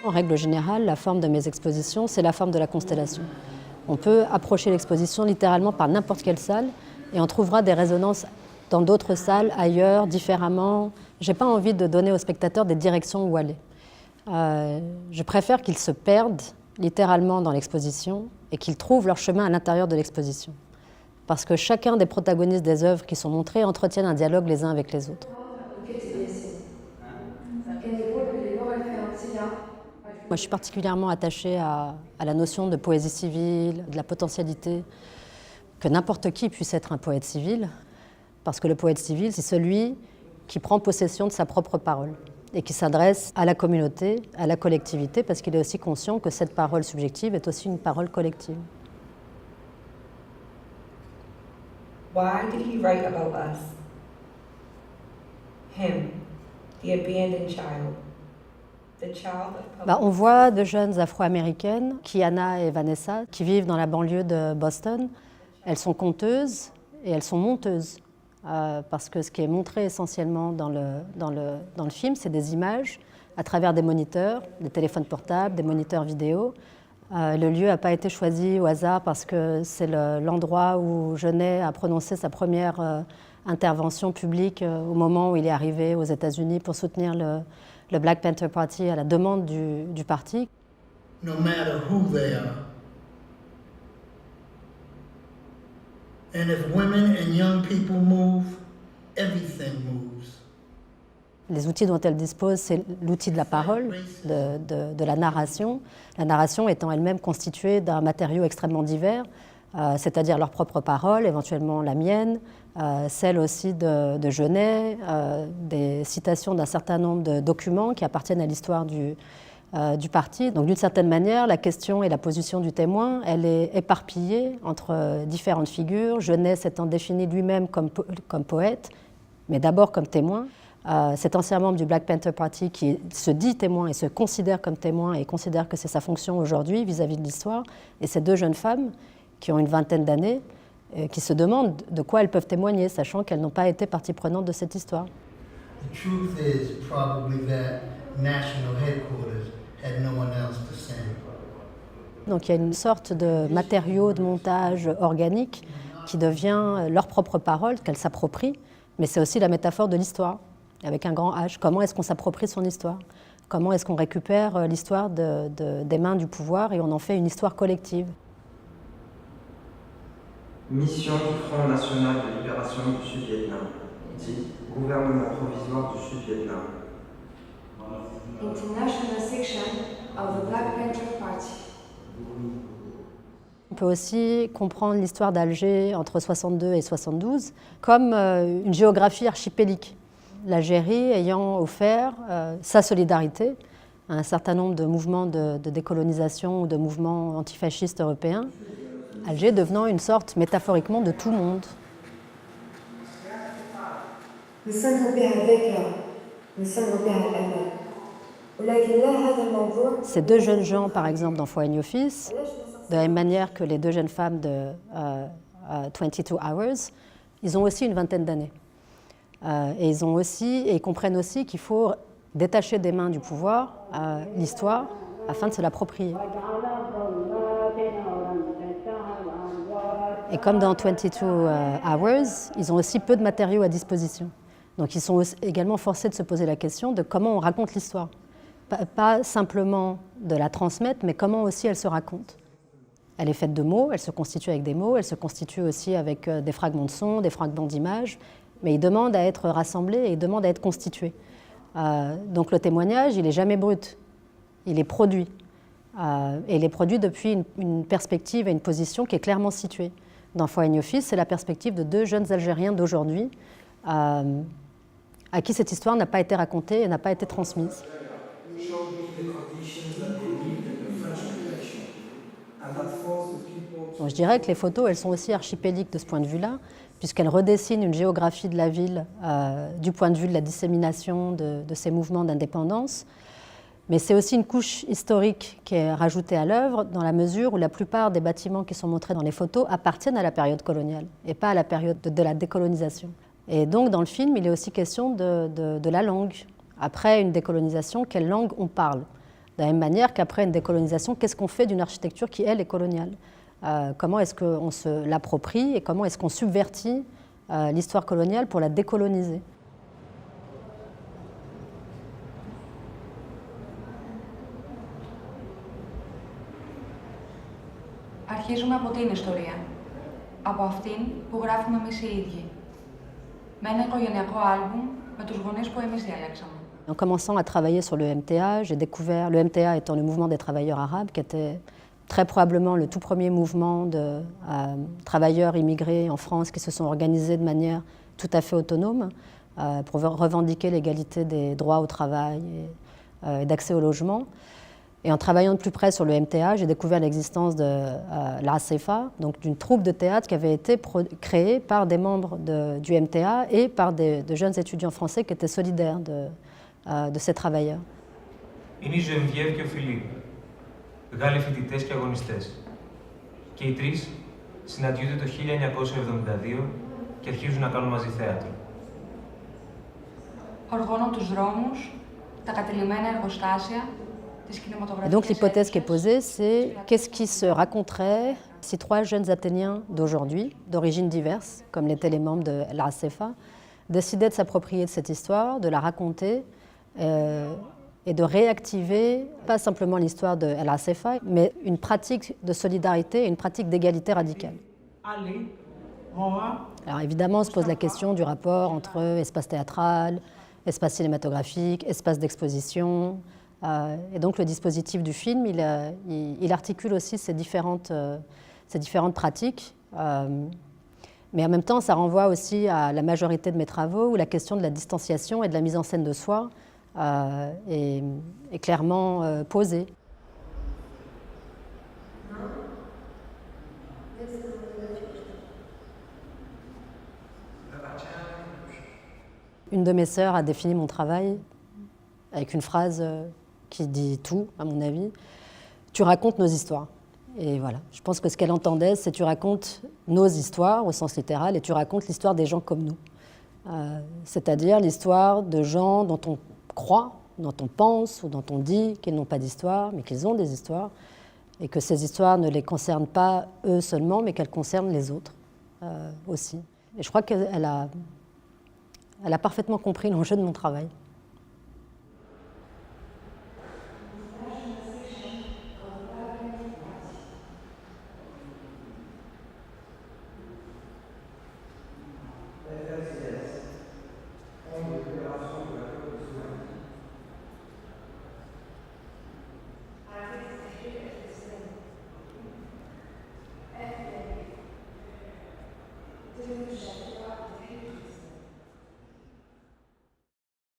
En règle générale, la forme de mes expositions, c'est la forme de la constellation. On peut approcher l'exposition littéralement par n'importe quelle salle et on trouvera des résonances dans d'autres salles, ailleurs, différemment. Je n'ai pas envie de donner aux spectateurs des directions où aller. Je préfère qu'ils se perdent littéralement dans l'exposition et qu'ils trouvent leur chemin à l'intérieur de l'exposition. Parce que chacun des protagonistes des œuvres qui sont montrées entretiennent un dialogue les uns avec les autres. Moi, je suis particulièrement attachée à la notion de poésie civile, de la potentialité, que n'importe qui puisse être un poète civil, parce que le poète civil, c'est celui qui prend possession de sa propre parole et qui s'adresse à la communauté, à la collectivité, parce qu'il est aussi conscient que cette parole subjective est aussi une parole collective. Why did he write about us? Him, the abandoned child. On voit de jeunes afro-américaines, Kiana et Vanessa, qui vivent dans la banlieue de Boston. Elles sont conteuses et elles sont monteuses. Parce que ce qui est montré essentiellement dans le film, c'est des images à travers des moniteurs, des téléphones portables, des moniteurs vidéo. Le lieu n'a pas été choisi au hasard parce que c'est l'endroit où Genet a prononcé sa première intervention publique au moment où il est arrivé aux États-Unis pour soutenir le Black Panther Party à la demande du parti. No matter who they are. And if women and young people move, everything moves. Les outils dont elle dispose, c'est l'outil de la parole, de la narration étant elle-même constituée d'un matériau extrêmement divers, c'est-à-dire leur propre parole, éventuellement la mienne, celle aussi de Genet, des citations d'un certain nombre de documents qui appartiennent à l'histoire du parti. Donc d'une certaine manière, la question et la position du témoin, elle est éparpillée entre différentes figures. Genet s'étant défini lui-même comme poète, mais d'abord comme témoin. Cet ancien membre du Black Panther Party qui se dit témoin et se considère comme témoin et considère que c'est sa fonction aujourd'hui vis-à-vis de l'histoire. Et ces deux jeunes femmes qui ont une vingtaine d'années, qui se demandent de quoi elles peuvent témoigner, sachant qu'elles n'ont pas été partie prenante de cette histoire. The truth is probably that national headquarters had no one else to send. Donc il y a une sorte de matériau de montage organique qui devient leur propre parole, qu'elles s'approprient, mais c'est aussi la métaphore de l'histoire, avec un grand H. Comment est-ce qu'on s'approprie son histoire? Comment est-ce qu'on récupère l'histoire des mains du pouvoir et on en fait une histoire collective? Mission du Front National de Libération du Sud-Vietnam, dit Gouvernement provisoire du Sud-Vietnam. International section of the Black Panther Party. On peut aussi comprendre l'histoire d'Alger entre 62 et 72 comme une géographie archipélique. L'Algérie ayant offert sa solidarité à un certain nombre de mouvements de décolonisation ou de mouvements antifascistes européens, Alger devenant une sorte métaphoriquement de tout monde. Ces deux jeunes gens, par exemple, dans Foreign Office, de la même manière que les deux jeunes femmes de 22 Hours, ils ont aussi une vingtaine d'années. Et ils comprennent aussi qu'il faut détacher des mains du pouvoir l'histoire afin de se l'approprier. Et comme dans 22 Hours, ils ont aussi peu de matériaux à disposition. Donc ils sont également forcés de se poser la question de comment on raconte l'histoire. Pas simplement de la transmettre, mais comment aussi elle se raconte. Elle est faite de mots, elle se constitue avec des mots, elle se constitue aussi avec des fragments de son, des fragments d'images, mais il demande à être rassemblé et il demande à être constitué. Donc le témoignage, il n'est jamais brut, il est produit. Et il est produit depuis une perspective et une position qui est clairement située. Dans Foreign Office, c'est la perspective de deux jeunes Algériens d'aujourd'hui à qui cette histoire n'a pas été racontée et n'a pas été transmise. Donc, je dirais que les photos, elles sont aussi archipéliques de ce point de vue-là, puisqu'elles redessinent une géographie de la ville du point de vue de la dissémination de ces mouvements d'indépendance. Mais c'est aussi une couche historique qui est rajoutée à l'œuvre dans la mesure où la plupart des bâtiments qui sont montrés dans les photos appartiennent à la période coloniale et pas à la période de la décolonisation. Et donc dans le film, il est aussi question de la langue. Après une décolonisation, quelle langue on parle? De la même manière qu'après une décolonisation, qu'est-ce qu'on fait d'une architecture qui, elle, est coloniale? Comment est-ce qu'on se l'approprie et comment est-ce qu'on subvertit l'histoire coloniale pour la décoloniser? Αρχίζουμε από την ιστορία. Από αυτήν που γράφουμε εμείς οι ίδιοι. Με ένα οικογενειακό άλμπουμ με τους γονείς που εμείς dialectsαμε. En commençant à travailler sur le MTA, j'ai découvert, le MTA étant le mouvement des travailleurs arabes, qui était très probablement le tout premier mouvement de travailleurs immigrés en France qui se sont organisés de manière tout à fait autonome pour revendiquer l'égalité des droits au travail et d'accès au logement. Et en travaillant de plus près sur le MTA, j'ai découvert l'existence de l'ASEFA, donc d'une troupe de théâtre qui avait été créée par des membres du MTA et par de jeunes étudiants français qui étaient solidaires de ces travailleurs. Είναι η Ζωεμβιέβ και ο Φιλίπ, Γάλλοι φοιτητές και αγωνιστές. Και οι τρεις συναντιούνται το 1972 και αρχίζουν να κάνουν μαζί θέατρο. Οργώνουν τους δρόμους, τα κατελημένα εργοστάσια. Et donc l'hypothèse qui est posée, c'est qu'est-ce qui se raconterait si trois jeunes Athéniens d'aujourd'hui, d'origines diverses, comme l'étaient les membres de l'ASEFA, décidaient de s'approprier de cette histoire, de la raconter et de réactiver, pas simplement l'histoire de l'ASEFA, mais une pratique de solidarité et une pratique d'égalité radicale. Alors évidemment, on se pose la question du rapport entre espace théâtral, espace cinématographique, espace d'exposition. Et donc le dispositif du film, il articule aussi ces différentes pratiques. Mais en même temps, ça renvoie aussi à la majorité de mes travaux où la question de la distanciation et de la mise en scène de soi est clairement posée. Une de mes sœurs a défini mon travail avec une phrase qui dit tout, à mon avis. Tu racontes nos histoires. Et voilà, je pense que ce qu'elle entendait, c'est tu racontes nos histoires au sens littéral et tu racontes l'histoire des gens comme nous. C'est-à-dire l'histoire de gens dont on croit, dont on pense ou dont on dit qu'ils n'ont pas d'histoire, mais qu'ils ont des histoires et que ces histoires ne les concernent pas eux seulement, mais qu'elles concernent les autres aussi. Et je crois qu'elle a parfaitement compris l'enjeu de mon travail.